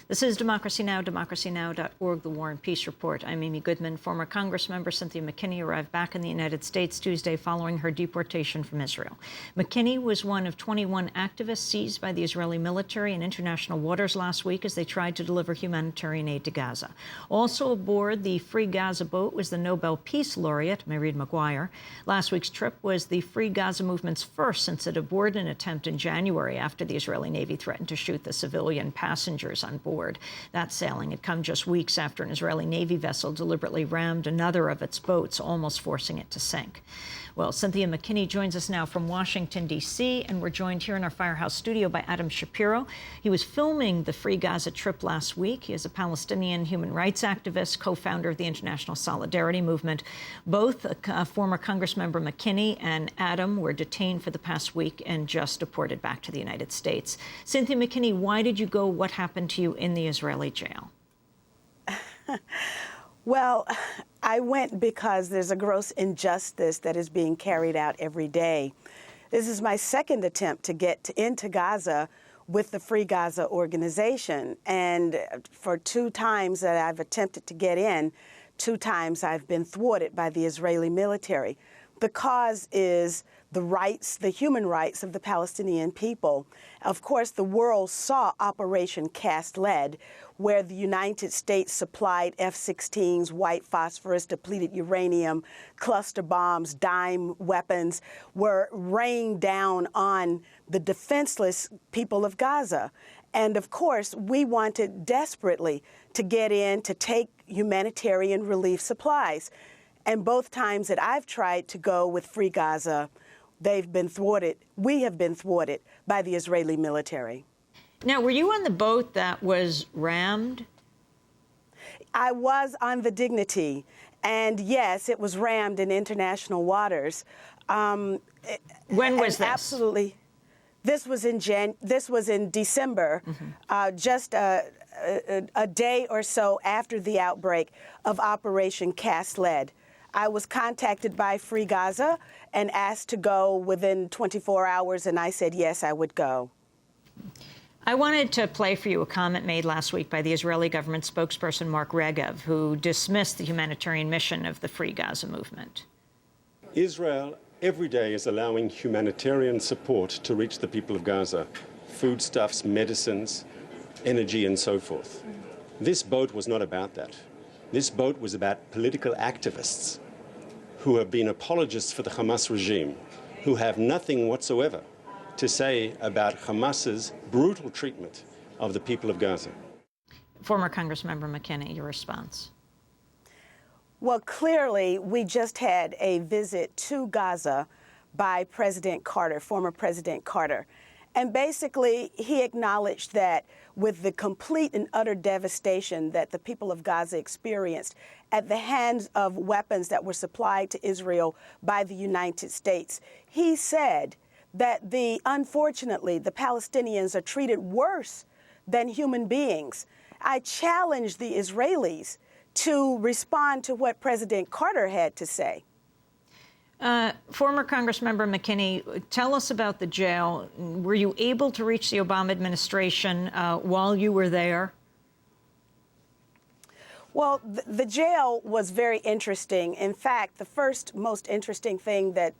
This is Democracy Now!, democracynow.org, The War and Peace Report. I'm Amy Goodman. Former Congressmember Cynthia McKinney arrived back in the United States Tuesday following her deportation from Israel. McKinney was one of 21 activists seized by the Israeli military in international waters last week as they tried to deliver humanitarian aid to Gaza. Also aboard the Free Gaza boat was the Nobel Peace Laureate, Mairead Maguire. Last week's trip was the Free Gaza movement's first since it aborted an attempt in January after the Israeli Navy threatened to shoot the civilian passengers on board. That sailing had come just weeks after an Israeli Navy vessel deliberately rammed another of its boats, almost forcing it to sink. Well, Cynthia McKinney joins us now from Washington, D.C., and we're joined here in our Firehouse studio by Adam Shapiro. He was filming the Free Gaza trip last week. He is a Palestinian human rights activist, co-founder of the International Solidarity Movement. Both former Congressmember McKinney and Adam were detained for the past week and just deported back to the United States. Cynthia McKinney, why did you go? What happened to you in the Israeli jail? Well, I went because there's a gross injustice that is being carried out every day. This is my second attempt to get into Gaza with the Free Gaza organization. And for 2 times that I've attempted to get in, 2 times I've been thwarted by the Israeli military. The cause is the rights, the human rights of the Palestinian people. Of course, the world saw Operation Cast Lead, where the United States supplied F-16s, white phosphorus, depleted uranium, cluster bombs, dime weapons, were rained down on the defenseless people of Gaza. And of course, we wanted desperately to get in to take humanitarian relief supplies. And both times that I've tried to go with Free Gaza, they've been thwarted. We have been thwarted by the Israeli military. Now, were you on the boat that was rammed? I was on the Dignity, and yes, it was rammed in international waters. When was this? Absolutely. This was in December, just a day or so after the outbreak of Operation Cast Lead. I was contacted by Free Gaza and asked to go within 24 hours, and I said, yes, I would go. I wanted to play for you a comment made last week by the Israeli government spokesperson Mark Regev, who dismissed the humanitarian mission of the Free Gaza movement. Israel every day is allowing humanitarian support to reach the people of Gaza, foodstuffs, medicines, energy, and so forth. This boat was not about that. This boat was about political activists who have been apologists for the Hamas regime, who have nothing whatsoever to say about Hamas's brutal treatment of the people of Gaza. Former Congressmember McKinney, your response. Well, clearly, we just had a visit to Gaza by President Carter, former President Carter. And basically, he acknowledged that with the complete and utter devastation that the people of Gaza experienced at the hands of weapons that were supplied to Israel by the United States, he said that unfortunately, the Palestinians are treated worse than human beings. I challenge the Israelis to respond to what President Carter had to say. Former Congressmember McKinney, tell us about the jail. Were you able to reach the Obama administration while you were there? Well, the jail was very interesting. In fact, the first most interesting thing that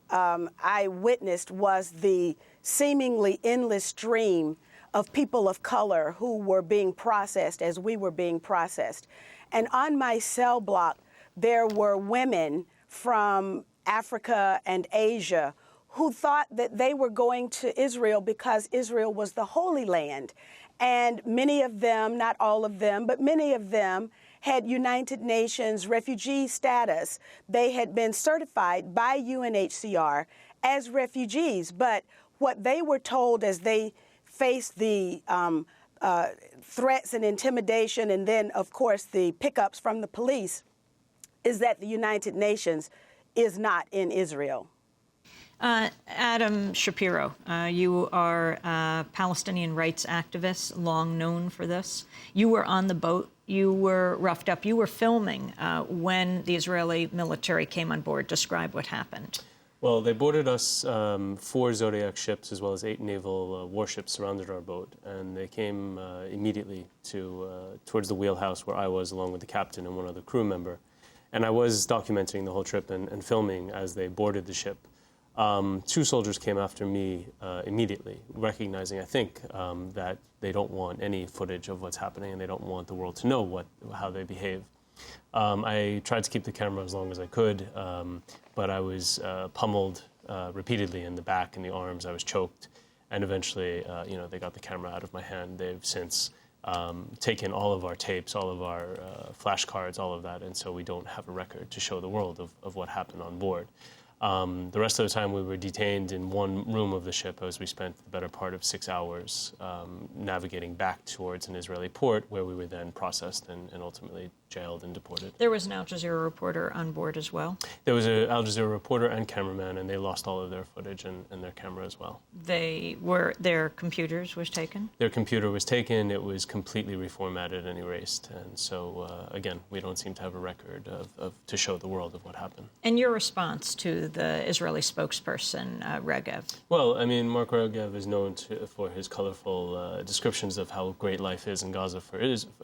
I witnessed was the seemingly endless stream of people of color who were being processed as we were being processed. And on my cell block, there were women from Africa and Asia who thought that they were going to Israel because Israel was the Holy Land. And many of them, not all of them, but many of them had United Nations refugee status. They had been certified by UNHCR as refugees. But what they were told as they faced the threats and intimidation, and then, of course, the pickups from the police, is that the United Nations is not in Israel. Adam Shapiro, you are a Palestinian rights activist, long known for this. You were on the boat. You were roughed up. You were filming when the Israeli military came on board. Describe what happened. Well, they boarded us 4 Zodiac ships as well as 8 naval warships surrounded our boat, and they came immediately towards the wheelhouse where I was, along with the captain and one other crew member. And I was documenting the whole trip and filming as they boarded the ship. 2 soldiers came after me immediately, recognizing, I think, that they don't want any footage of what's happening and they don't want the world to know how they behave. I tried to keep the camera as long as I could, but I was pummeled repeatedly in the back and the arms. I was choked, and eventually, they got the camera out of my hand. They've since taken all of our tapes, all of our flashcards, all of that, and so we don't have a record to show the world of what happened on board. The rest of the time we were detained in one room of the ship as we spent the better part of 6 hours navigating back towards an Israeli port, where we were then processed and ultimately jailed and deported. There was an Al Jazeera reporter on board as well? There was an Al Jazeera reporter and cameraman, and they lost all of their footage and their camera as well. Their computers was taken? Their computer was taken. It was completely reformatted and erased. And so, again, we don't seem to have a record to show the world of what happened. And your response to the Israeli spokesperson, Regev? Well, I mean, Mark Regev is known for his colorful descriptions of how great life is in Gaza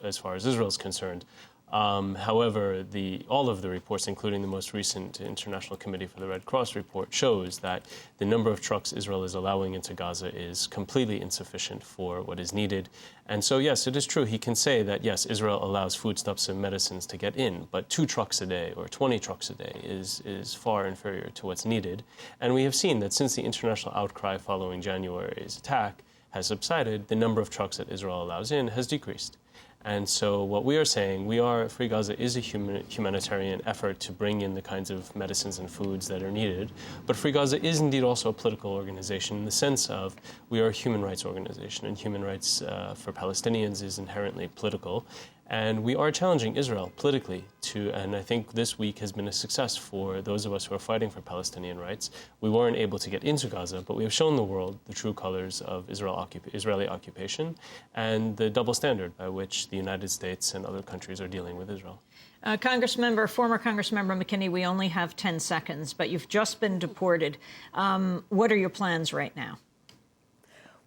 as far as Israel is concerned. However, all of the reports, including the most recent International Committee for the Red Cross report, shows that the number of trucks Israel is allowing into Gaza is completely insufficient for what is needed. And so, yes, it is true. He can say that, yes, Israel allows foodstuffs and medicines to get in, but 2 trucks a day or 20 trucks a day is far inferior to what's needed. And we have seen that since the international outcry following January's attack has subsided, the number of trucks that Israel allows in has decreased. And so what we are saying, Free Gaza is a humanitarian effort to bring in the kinds of medicines and foods that are needed. But Free Gaza is indeed also a political organization in the sense of we are a human rights organization, and human rights for Palestinians is inherently political. And we are challenging Israel politically and I think this week has been a success for those of us who are fighting for Palestinian rights. We weren't able to get into Gaza, but we have shown the world the true colors of Israeli occupation and the double standard by which the United States and other countries are dealing with Israel. Former Congressmember McKinney, we only have 10 seconds, but you've just been deported. What are your plans right now?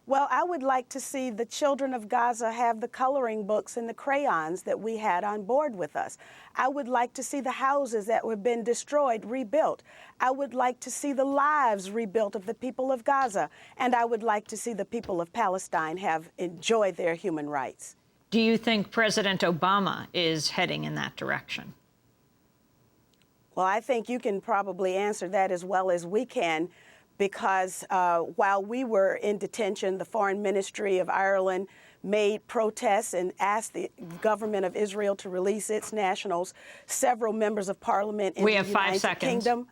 Well, I would like to see the children of Gaza have the coloring books and the crayons that we had on board with us. I would like to see the houses that have been destroyed rebuilt. I would like to see the lives rebuilt of the people of Gaza. And I would like to see the people of Palestine enjoy their human rights. Do you think President Obama is heading in that direction? Well, I think you can probably answer that as well as we can, because while we were in detention, the Foreign Ministry of Ireland made protests and asked the government of Israel to release its nationals. Several members of parliament in the United Kingdom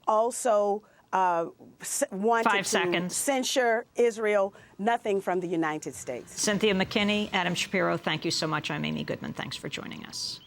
also wanted to censure Israel. Nothing from the United States. Cynthia McKinney, Adam Shapiro, thank you so much. I'm Amy Goodman. Thanks for joining us.